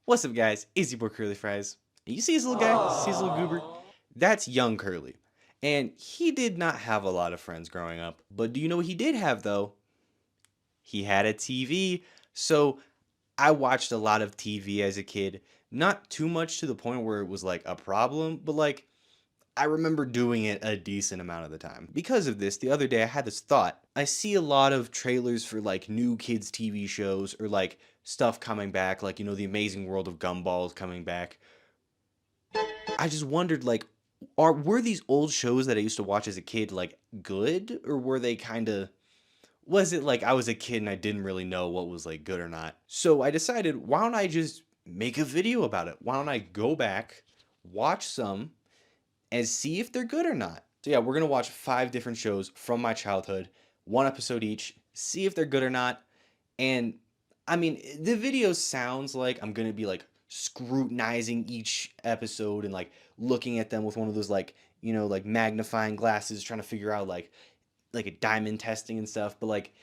What's up, guys? It's your boy CurlyFries. You see this little guy? See this little goober? That's young Curly. And he did not have a lot of friends growing up. But do you know what he did have, though? He had a TV. So I watched a lot of TV as a kid. Not too much to the point where it was like a problem, but like I remember doing it a decent amount of the time. Because of this, the other day I had this thought. I see a lot of trailers for like new kids TV shows or like stuff coming back, like The Amazing World of Gumball is coming back. I just wondered like were these old shows that I used to watch as a kid like good, or were they kind of, was it like I was a kid and I didn't really know what was like good or not? So I decided, why don't I just make a video about it? Why don't I go back, watch some, and see if they're good or not. So yeah, we're gonna watch 5 different shows from my childhood, 1 episode each, see if they're good or not. And I mean, the video sounds like I'm gonna be like scrutinizing each episode and like looking at them with one of those like, like magnifying glasses, trying to figure out like a diamond testing and stuff. But like,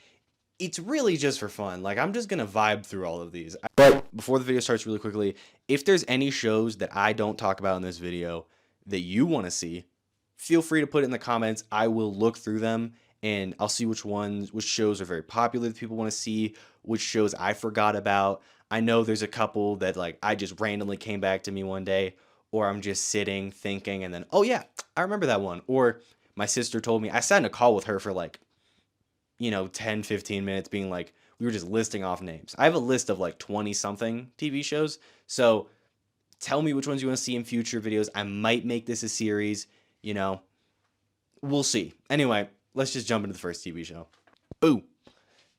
it's really just for fun. Like, I'm just gonna vibe through all of these. But before the video starts, really quickly, if there's any shows that I don't talk about in this video that you want to see, feel free to put it in the comments. I will look through them and I'll see which shows are very popular that people want to see, which shows I forgot about. I know there's a couple that like I just randomly came back to me one day, or I'm just sitting thinking and then, oh yeah, I remember that one. Or my sister told me, I sat in a call with her for like, 10, 15 minutes being like, we were just listing off names. I have a list of like 20 something TV shows. So tell me which ones you want to see in future videos. I might make this a series, we'll see. Anyway, let's just jump into the first TV show. Boo.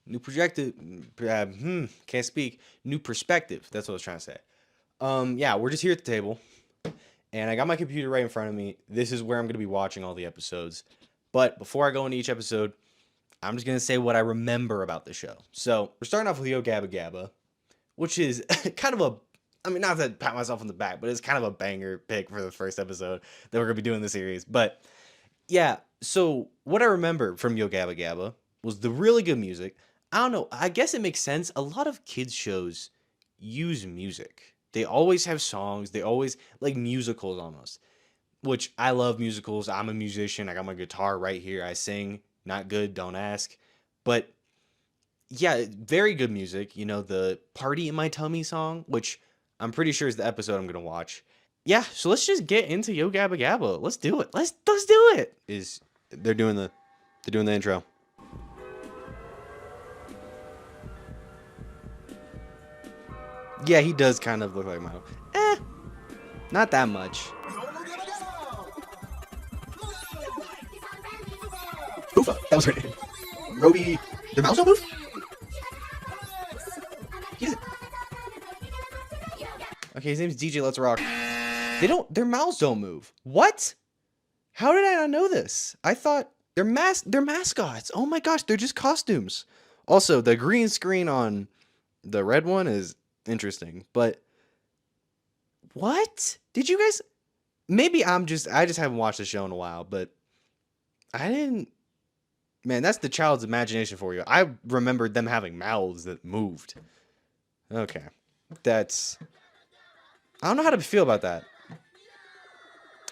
New projected, can't speak. New perspective. That's what I was trying to say. Yeah, we're just here at the table, and I got my computer right in front of me. This is where I'm going to be watching all the episodes. But before I go into each episode, I'm just going to say what I remember about the show. So we're starting off with Yo Gabba Gabba, which is kind of a, I mean, not to pat myself on the back, but it's kind of a banger pick for the first episode that we're going to be doing the series. But yeah, so what I remember from Yo Gabba Gabba was the really good music. I don't know, I guess it makes sense. A lot of kids shows use music. They always have songs. They always like musicals almost, which I love musicals. I'm a musician. I got my guitar right here. I sing. Not good, don't ask. But yeah, very good music. The Party in My Tummy song, which I'm pretty sure is the episode I'm gonna watch. Yeah, so let's just get into Yo Gabba Gabba. Let's do it. Let's do it. They're doing the intro. Yeah, he does kind of look like Milo. Not that much. Oofa, that was her name. Roby, their mouths don't move? Okay, his name's DJ Let's Rock. Their mouths don't move. What? How did I not know this? I thought they're mascots. Oh my gosh, they're just costumes. Also, the green screen on the red one is interesting, but what? Did you guys, maybe I just haven't watched the show in a while, but I didn't, man, that's the child's imagination for you. I remembered them having mouths that moved. Okay. I don't know how to feel about that.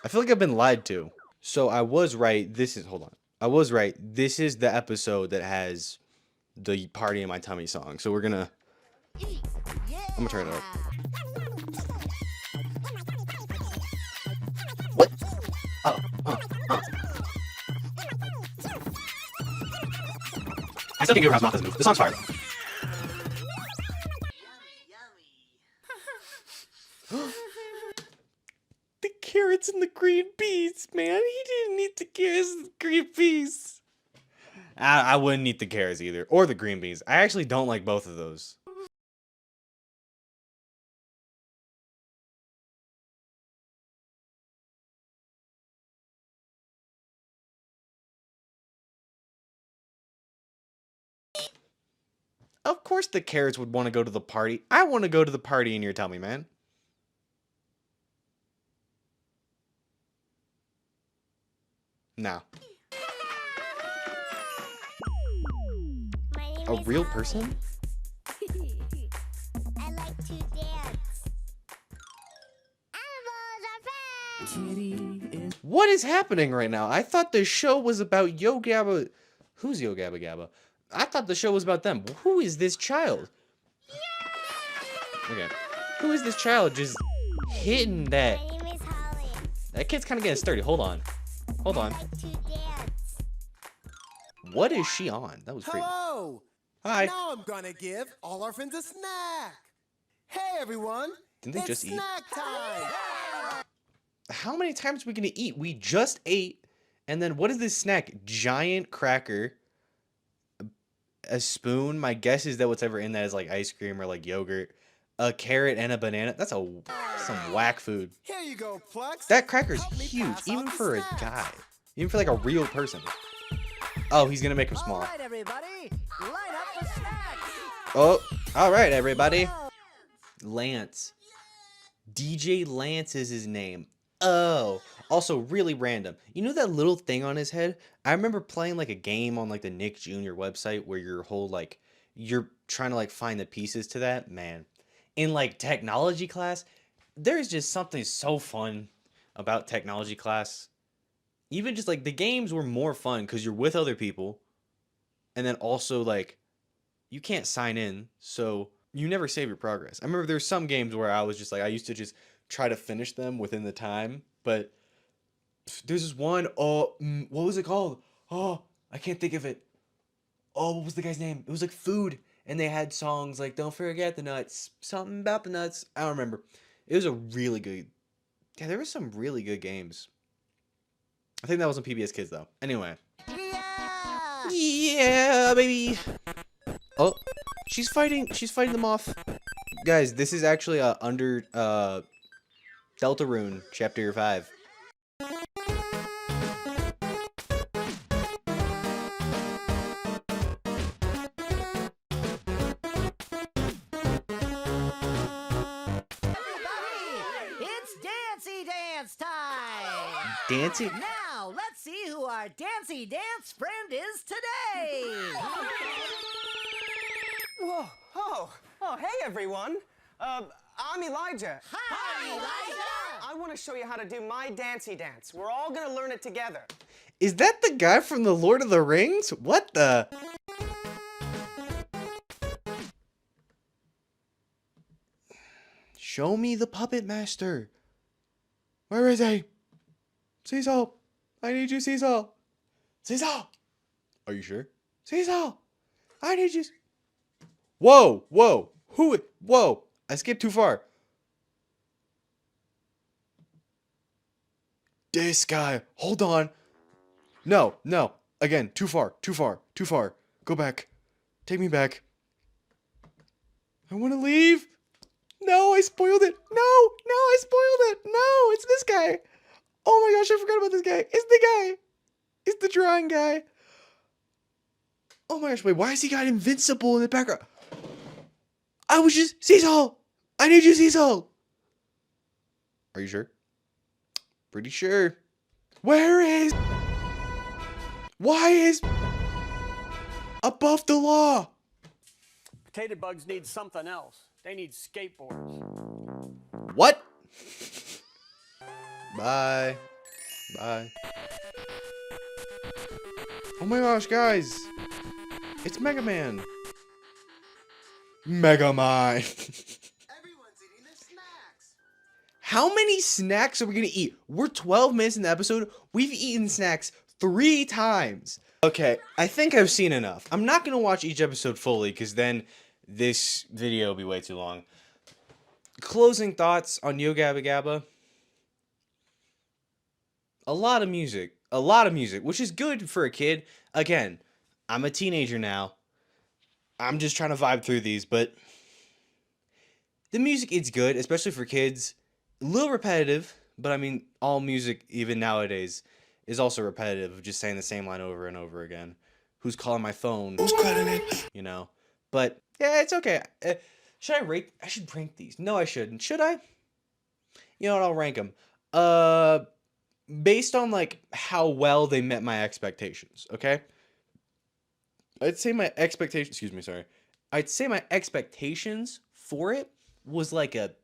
I feel like I've been lied to. So I was right. Hold on. I was right. This is the episode that has the Party in My Tummy song. So I'm gonna turn it up. What? I still can't get around mouth doesn't move. The song's fire though. The carrots and the green peas, man. He didn't eat the carrots and the green peas. I wouldn't eat the carrots either, or the green beans. I actually don't like both of those. Of course the carrots would want to go to the party. I want to go to the party in your tummy, man. No. A real person? I like to dance. What is happening right now? I thought the show was about Yo Gabba. Who's Yo Gabba Gabba? I thought the show was about them. Who is this child? Okay. Who is this child just hitting that? My name is Holly. That kid's kind of getting sturdy. Hold on. Hold on. I like to dance. What is she on? That was crazy. Hello! Hi. Now I'm gonna give all our friends a snack. Hey everyone! Didn't they it's just eat? snack time! How many times are we gonna eat? We just ate. And then what is this snack? Giant cracker. A spoon. My guess is that whatever in that is like ice cream or like yogurt. A carrot and a banana. That's some whack food. Here you go, Plex. That cracker's Help me huge, pass even out the for a snacks. guy. Even for like a real person. Oh, he's gonna make him small. All right, everybody, line up the snacks. Oh, all right, everybody. Lance. DJ Lance is his name. Oh, also really random. You know that little thing on his head? I remember playing like a game on like the Nick Jr. website where your whole like you're trying to like find the pieces to that. Man, in like technology class, there's just something so fun about technology class. Even just like the games were more fun because you're with other people, and then also like you can't sign in, so you never save your progress. I remember there's some games where I was just like I used to just try to finish them within the time, but there's this one. Oh, what was it called? Oh, I can't think of it. Oh, what was the guy's name? It was like food, and they had songs like "Don't Forget the Nuts," something about the nuts. I don't remember. It was a really good. Yeah, there were some really good games. I think that was on PBS Kids though. Anyway. Yeah! Yeah, baby. Oh, she's fighting them off. Guys, this is actually under Deltarune chapter 5. It's Dancy Dance time! Dancing? Now, let's see who our Dancy Dance friend is today! Whoa, oh, hey everyone. I'm Elijah. Hi, Elijah! I want to show you how to do my dancey dance. We're all gonna learn it together. Is that the guy from the Lord of the Rings? What the? Show me the puppet master. Where is he? Cecil, I need you, Cecil. Cecil, are you sure? Cecil, I need you. Whoa, whoa, whoa, I skipped too far. This guy, hold on. No, again, too far. Go back, take me back. I want to leave. No, I spoiled it. No, I spoiled it. No, it's this guy. Oh my gosh, I forgot about this guy. It's the guy. It's the drawing guy. Oh my gosh, wait, why has he got invincible in the background? I was just, Cecil! I need you, Cecil! Are you sure? Pretty sure. Why is above the law? Potato bugs need something else. They need skateboards. What? Bye. Oh my gosh, guys. It's Mega Man. Mega Man. Everyone's eating their snacks. How many snacks are we gonna eat? We're 12 minutes in the episode. We've eaten snacks 3 times. Okay, I think I've seen enough. I'm not gonna watch each episode fully because then this video will be way too long. Closing thoughts on Yo Gabba Gabba. A lot of music, which is good for a kid. Again, I'm a teenager now. I'm just trying to vibe through these, but the music is good, especially for kids. A little repetitive, but I mean, all music, even nowadays, is also repetitive of just saying the same line over and over again. Who's calling my phone? Who's calling it? You know, but yeah, it's okay. Should I rate? I should rank these. No, I shouldn't. Should I? You know what? I'll rank them. Based on like how well they met my expectations. Okay. I'd say my expectations. Excuse me. Sorry. I'd say my expectations for it was like a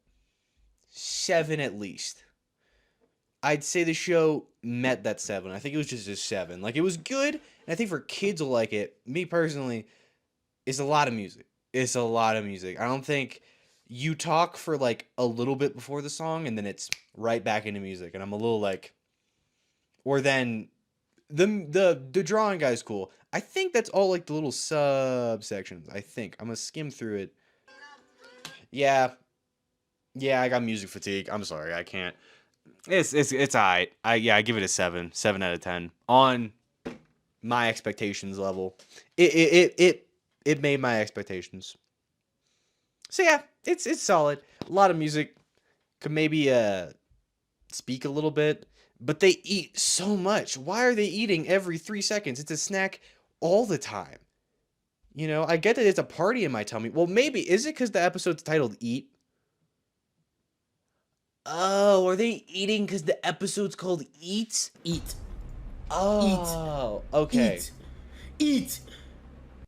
7 at least. I'd say the show met that 7. I think it was just a 7. Like, it was good, and I think for kids who like it, me personally, it's a lot of music. It's a lot of music. I don't think you talk for like a little bit before the song, and then it's right back into music, and I'm a little like, or then the drawing guy's cool. I think that's all like the little subsections. I think I'm gonna skim through it. Yeah, I got music fatigue. I'm sorry, I can't. It's alright. I give it a 7. 7 out of 10 on my expectations level. It made my expectations. So yeah, it's solid. A lot of music. Could maybe speak a little bit, but they eat so much. Why are they eating every 3 seconds? It's a snack all the time. You know, I get that it's a party in my tummy. Well, maybe is it because the episode's titled "Eat"? Oh, are they eating because the episode's called "Eat"? Eat. Oh, okay. Eat.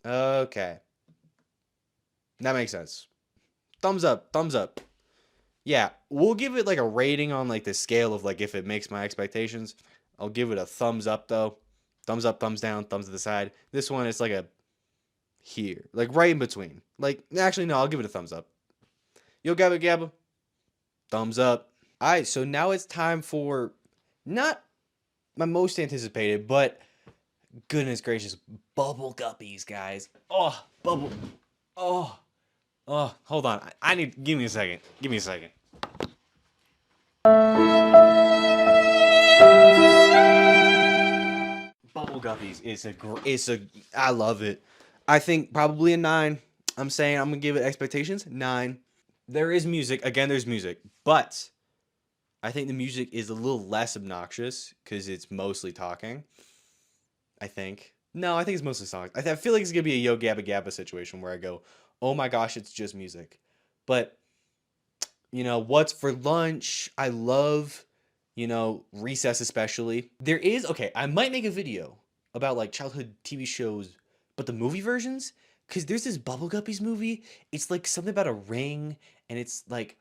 Okay. That makes sense. Thumbs up, thumbs up. Yeah, we'll give it like a rating on like the scale of like if it makes my expectations. I'll give it a thumbs up though. Thumbs up, thumbs down, thumbs to the side. This one it's like a here, like right in between. Like actually no, I'll give it a thumbs up. Yo Gabba Gabba. Thumbs up. All right, so now it's time for not my most anticipated, but goodness gracious, bubble guppies, guys. Oh, bubble. Oh, hold on. I need. Give me a second. Give me a second. Bubble guppies is a. I love it. I think probably a 9. I'm saying I'm gonna give it expectations 9. There is music. Again, there's music, but I think the music is a little less obnoxious because it's mostly talking. I think. No, I think it's mostly songs. I feel like it's gonna be a Yo Gabba Gabba situation where I go, oh my gosh, it's just music. But you know, what's for lunch? I love, you know, recess especially. There is okay. I might make a video about like childhood TV shows, but the movie versions. Cause there's this Bubble Guppies movie. It's like something about a ring, and it's like,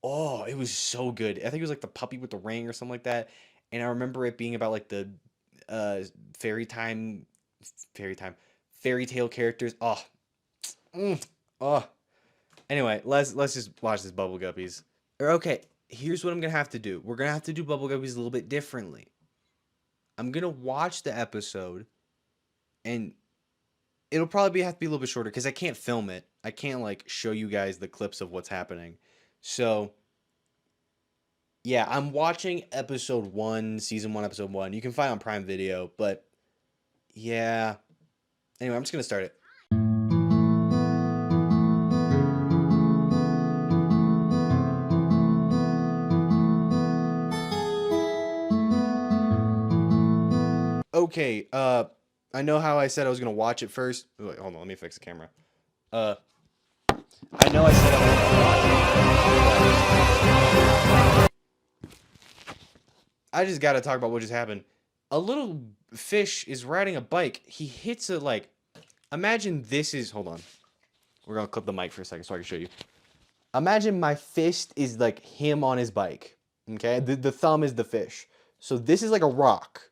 oh, it was so good. I think it was like the puppy with the ring or something like that. And I remember it being about like the uh fairy fairy tale characters. Oh, oh. Anyway, let's just watch this Bubble Guppies. Okay, here's what I'm gonna have to do. We're gonna have to do Bubble Guppies a little bit differently. I'm gonna watch the episode, and it'll probably have to be a little bit shorter because I can't film it. I can't like show you guys the clips of what's happening. So yeah, I'm watching episode 1, season 1, episode 1. You can find it on Prime Video, but yeah. Anyway, I'm just gonna start it. Okay, I know how I said I was gonna watch it first. Wait, hold on, let me fix the camera. I know I said I was gonna watch it. I just gotta talk about what just happened. A little fish is riding a bike. He hits it like, imagine this is, hold on. We're gonna clip the mic for a second so I can show you. Imagine my fist is like him on his bike. Okay, the thumb is the fish. So this is like a rock.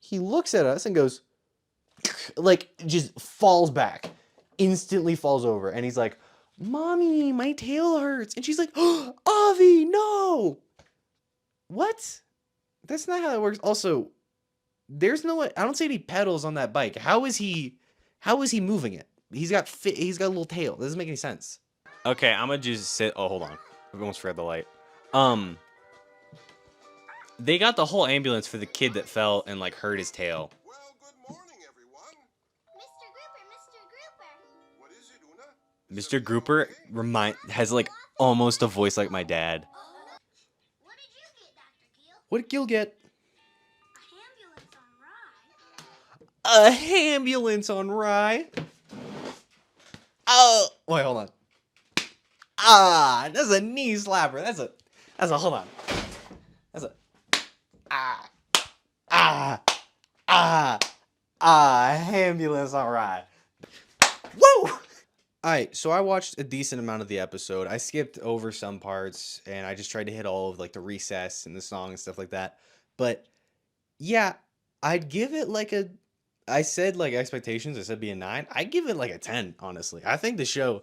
He looks at us and goes, like, just falls back, instantly falls over. And he's like, Mommy, my tail hurts. And she's like, oh, Avi, no. What? That's not how that works. Also, there's no way. I don't see any pedals on that bike. How is he moving it? He's got a little tail. That doesn't make any sense. Okay, I'm gonna just sit. Oh, hold on. I almost forgot the light. They got the whole ambulance for the kid that fell and like hurt his tail. Well, good morning, everyone. Mr. Grouper, Mr. Grouper. Mr. Grouper has like almost a voice like my dad. What did you get, Dr. Gill? What did Gil get? A ambulance on rye. A ambulance on rye. Oh, wait, hold on. Ah, that's a knee slapper. That's a hold on. That's a ambulance on rye. Woo! Alright, so I watched a decent amount of the episode. I skipped over some parts and I just tried to hit all of like the recess and the song and stuff like that. But yeah, I'd give it like a I said like expectations, I said be a 9. I'd give it like a 10, honestly. I think the show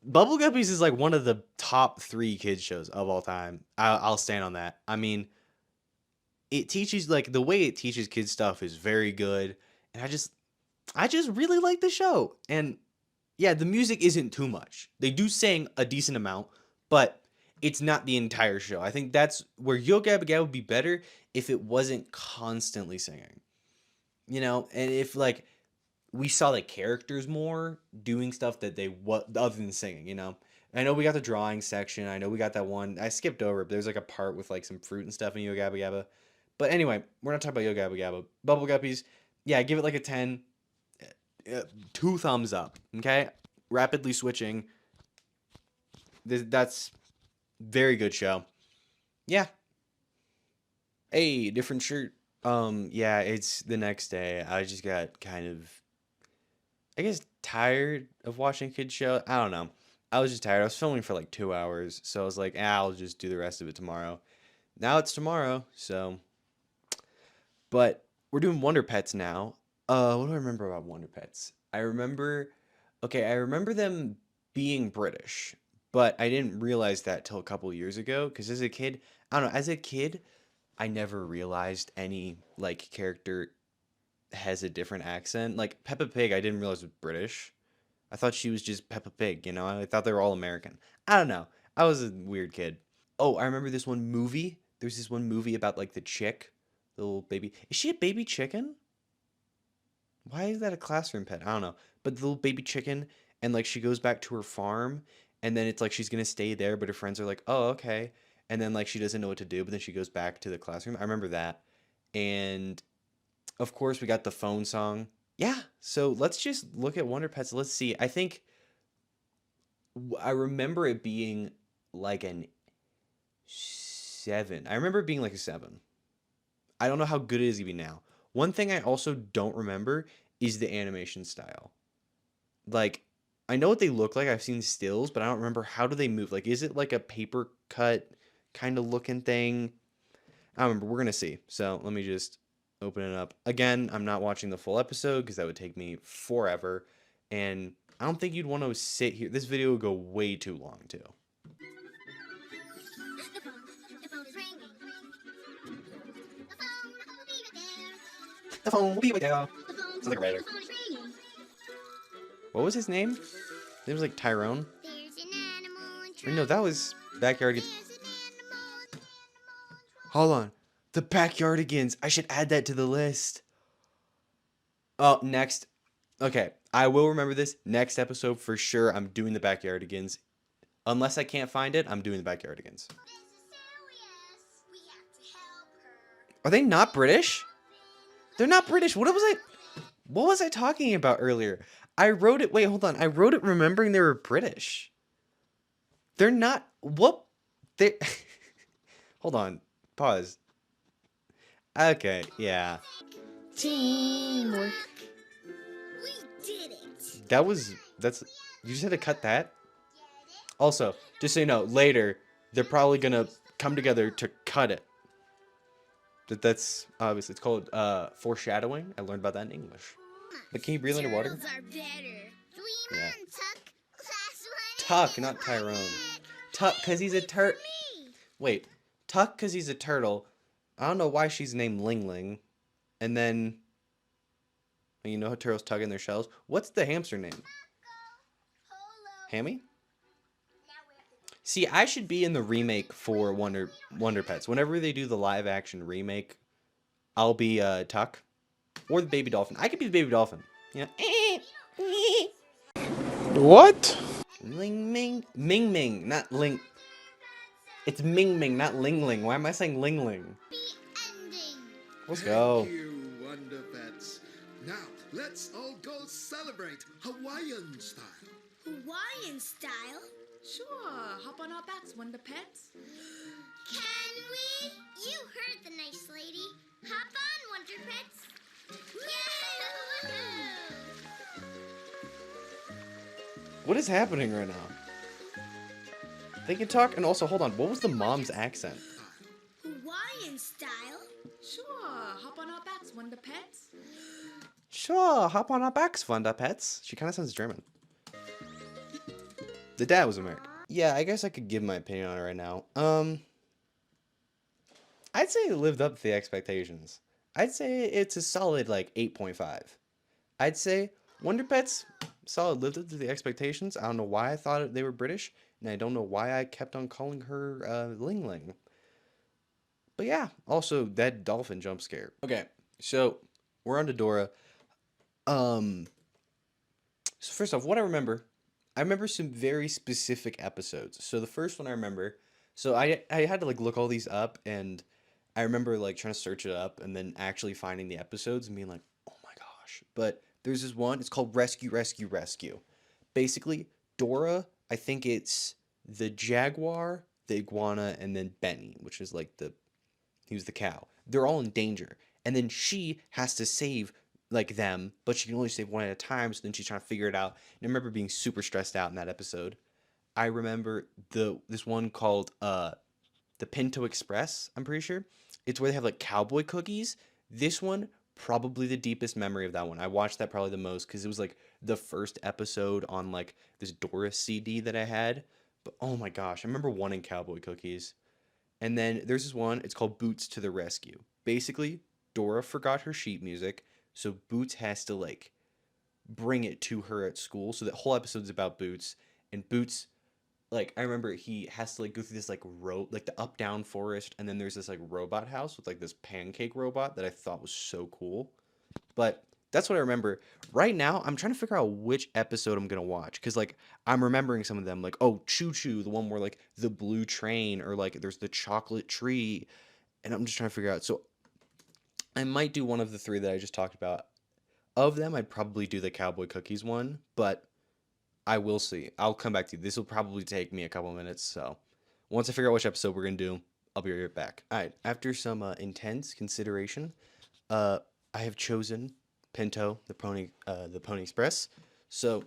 Bubble Guppies is like one of the top 3 kids shows of all time. I'll stand on that. I mean, it teaches like the way it teaches kids stuff is very good, and I just really like the show. And yeah, the music isn't too much. They do sing a decent amount, but it's not the entire show. I think that's where Yo Gabba Gabba would be better if it wasn't constantly singing. You know, and if like we saw the characters more doing stuff that they what other than singing, you know. I know we got the drawing section. I know we got that one. I skipped over it. But there's like a part with like some fruit and stuff in Yo Gabba Gabba. But anyway, we're not talking about Yo Gabba Gabba. Bubble Guppies, yeah, give it like a 10. 2 thumbs up. Okay, rapidly switching. That's very good show. Yeah. Hey, different shirt. Yeah, it's the next day. I just got kind of I guess tired of watching kids show. I don't know. I was just tired. I was filming for like 2 hours, so I was like, I'll just do the rest of it tomorrow. Now it's tomorrow, so. But we're doing Wonder Pets now. What do I remember about Wonder Pets? I remember them being British, but I didn't realize that till a couple years ago. Because as a kid, I don't know. As a kid, I never realized any like character has a different accent. Like Peppa Pig, I didn't realize was British. I thought she was just Peppa Pig, you know? I thought they were all American. I don't know. I was a weird kid. Oh, I remember this one movie. There's this one movie about like the chick, the little baby. Is she a baby chicken? Why is that a classroom pet? I don't know. But the little baby chicken, and like she goes back to her farm, and then it's like she's gonna stay there, but her friends are like, oh, okay. And then like she doesn't know what to do, but then she goes back to the classroom. I remember that. And of course, we got the phone song. Yeah, so let's just look at Wonder Pets. Let's see. I remember it being like an 7. I remember it being like a 7. I don't know how good it is even now. One thing I also don't remember is the animation style. Like, I know what they look like. I've seen stills, but I don't remember how do they move. Like, is it like a paper cut kind of looking thing? I don't remember. We're gonna see. So let me just open it up. Again, I'm not watching the full episode because that would take me forever. And I don't think you'd want to sit here. This video would go way too long, too. The phone will be right there. Sounds like a writer. What was his name? His name was like Tyrone. Or no, that was Backyardigans. Hold on. The Backyardigans. I should add that to the list. Oh, next. Okay, I will remember this. Next episode for sure. I'm doing the Backyardigans. Unless I can't find it, I'm doing the Backyardigans. Are they not British? They're not British. What was I talking about earlier? I wrote it. Wait, hold on. I wrote it remembering they were British. They're not. What? They. Hold on. Pause. Okay. Yeah. Teamwork. We did it. That's. You just had to cut that. Also, just so you know, later they're probably gonna come together to cut it. That's obviously it's called foreshadowing. I learned about that in English. But can you breathe underwater? Turtles are better. Dream Yeah. on, Tuck. Class Tuck, not Tyrone. Tuck, cause he's a turtle. Wait, Tuck, cause he's a turtle. I don't know why she's named Ling Ling. And then, you know how turtles tug in their shells. What's the hamster name? Hammy? See, I should be in the remake for Wonder Pets. Whenever they do the live action remake, I'll be Tuck or the baby dolphin. I could be the baby dolphin. Yeah. What? Ling Ming, Ming Ming, not Ling. It's Ming Ming, not Ling Ling. Why am I saying Ling Ling? Let's go. Thank you, Wonder Pets. Now, let's all go celebrate Hawaiian style. Hawaiian style? Sure, hop on our backs, Wonder Pets. Can we? You heard the nice lady. Hop on, Wonder Pets. What is happening right now? They can talk, and also, hold on, what was the mom's accent? Hawaiian style? Sure, hop on our backs, Wonder Pets. Sure, hop on our backs, Wonder Pets. She kind of sounds German. The dad was American. Yeah, I guess I could give my opinion on it right now. I'd say it lived up to the expectations. I'd say it's a solid, like, 8.5. I'd say Wonder Pets, solid, lived up to the expectations. I don't know why I thought they were British, and I don't know why I kept on calling her Ling Ling. But yeah, also that dolphin jump scare. Okay, so we're on to Dora. So first off, what I remember some very specific episodes. So the first one I remember, so I had to like look all these up, and I remember like trying to search it up and then actually finding the episodes and being like, oh my gosh. But there's this one, it's called Rescue, Rescue, Rescue. Basically, Dora, I think it's the jaguar, the iguana, and then Benny, which is like he was the cow. They're all in danger. And then she has to save like them, but she can only save one at a time, so then she's trying to figure it out. And I remember being super stressed out in that episode. I remember this one called the Pinto Express, I'm pretty sure. It's where they have like cowboy cookies. This one, probably the deepest memory of that one. I watched that probably the most because it was like the first episode on like this Dora CD that I had. But oh my gosh, I remember wanting cowboy cookies. And then there's this one, it's called Boots to the Rescue. Basically, Dora forgot her sheet music, so Boots has to like bring it to her at school. So the whole episode's about Boots, and Boots, like I remember he has to like go through this like like the up down forest, and then there's this like robot house with like this pancake robot that I thought was so cool. But that's what I remember. Right now, I'm trying to figure out which episode I'm gonna watch because like I'm remembering some of them, like oh Choo Choo, the one where like the blue train, or like there's the chocolate tree, and I'm just trying to figure out. So I might do one of the three that I just talked about. Of them, I'd probably do the cowboy cookies one, but I will see. I'll come back to you. This will probably take me a couple minutes, so once I figure out which episode we're gonna do, I'll be right back. All right. After some intense consideration, I have chosen Pinto, the Pony Express. So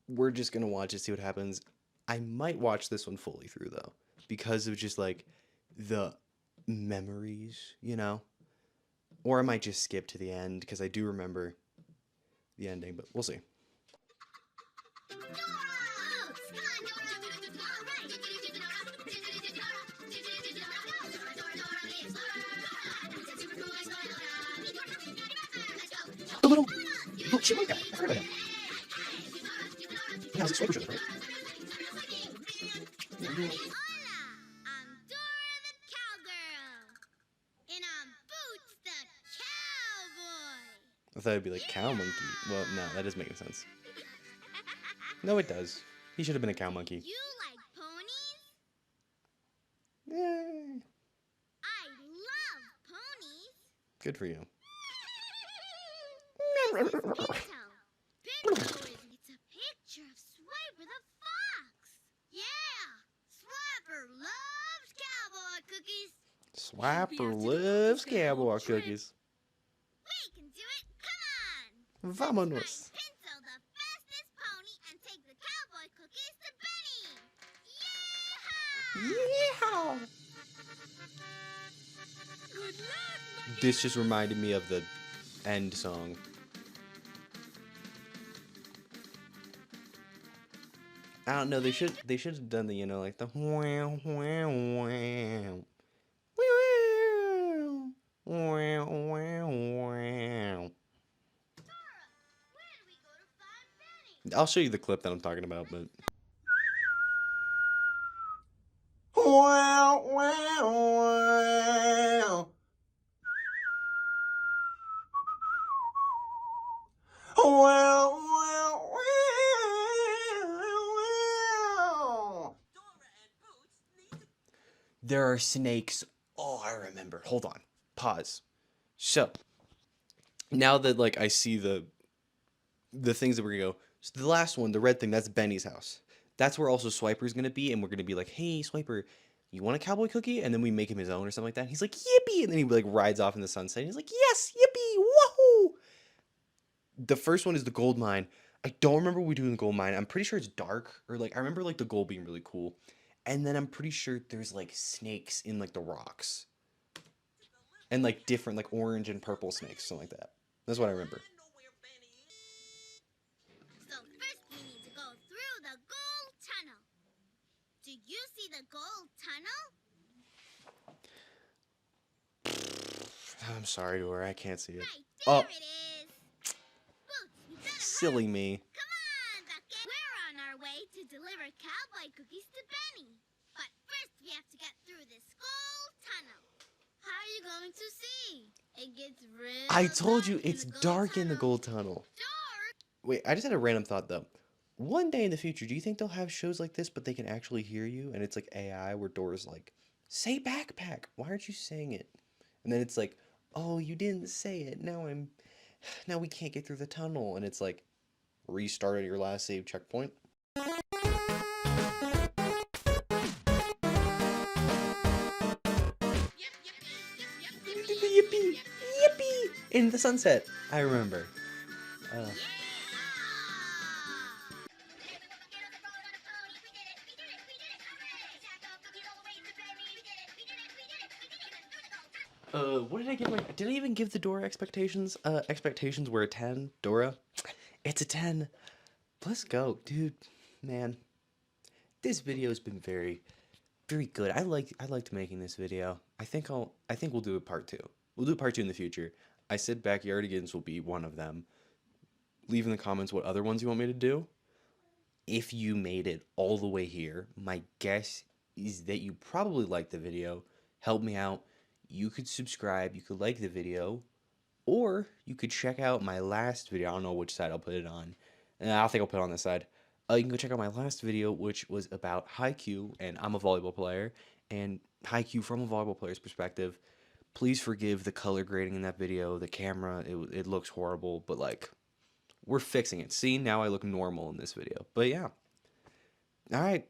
we're just gonna watch it, see what happens. I might watch this one fully through though, because of just like the memories, you know. Or I might just skip to the end because I do remember the ending, but we'll see. The little chipmunk guy. I heard of him. He has a sweater shirt, right? Hola! I'm Dora the Cowgirl. And I'm Boots the Cowboy. I thought it'd be like cow monkey. Well, no, that doesn't make sense. No, it does. He should have been a cow monkey. You like ponies? Yay. I love ponies. Good for you. This is Pinto. Pinto it's a picture of Swiper the fox. Yeah, Swiper loves cowboy cookies. Swapper loves cowboy cookies. We can do it. Come on. Vamonos. Find Pinto the fastest pony and take the cowboy cookies to Benny. Yeehaw! Yeehaw! Good luck, This just reminded me of the end song. I don't know. They should have done the like the wow wow wow wow wow wow. Where do we go to find Benny? I'll show you the clip that I'm talking about, but. Wow, wow, wow. Wow, wow, wow. There are snakes. Oh, I remember. Hold on. Pause. So, now that like I see the things that we're gonna go. So the last one, the red thing, that's Benny's house. That's where also Swiper's gonna be, and we're gonna be like, hey, Swiper, you want a cowboy cookie? And then we make him his own or something like that. He's like, yippee! And then he like rides off in the sunset. And he's like, yes, yippee, woohoo! The first one is the gold mine. I don't remember what we do in the gold mine. I'm pretty sure it's dark, or like I remember like the gold being really cool. And then I'm pretty sure there's like snakes in like the rocks. And like different like orange and purple snakes, something like that. That's what I remember. So first we need to go through the gold tunnel. Do you see the gold tunnel? I'm sorry, Dora, I can't see it. Right there Oh, it is. Boots, you better silly me. Come on, Bucket. We're on our way to deliver cowboy cookies to Benny. But first we have to get through this gold tunnel. How are you going to see? It gets real I told you dark in it's the gold dark in the tunnel. gold tunnel. Dark? Wait, I just had a random thought though. One day in the future, do you think they'll have shows like this, but they can actually hear you, and it's like AI, where Dora's like, "Say backpack. Why aren't you saying it?" And then it's like, "Oh, you didn't say it. Now we can't get through the tunnel." And it's like, restart at your last save checkpoint. Yippee, yippee! In the sunset. I remember. What did I give did I even give the Dora expectations? Expectations were a 10. Dora, it's a 10. Let's go, dude. Man, this video has been very, very good. I liked making this video. I think we'll do a part 2. We'll do a part 2 in the future. I said backyardigans will be one of them. Leave in the comments what other ones you want me to do. If you made it all the way here, my guess is that you probably liked the video. Help me out. You could subscribe, you could like the video, or you could check out my last video. I don't know which side I'll put it on. I think I'll put it on this side. You can go check out my last video, which was about Haikyuu, and I'm a volleyball player, and Haikyuu from a volleyball player's perspective. Please forgive the color grading in that video, the camera, it looks horrible, but like, we're fixing it. See, now I look normal in this video. But yeah. Alright,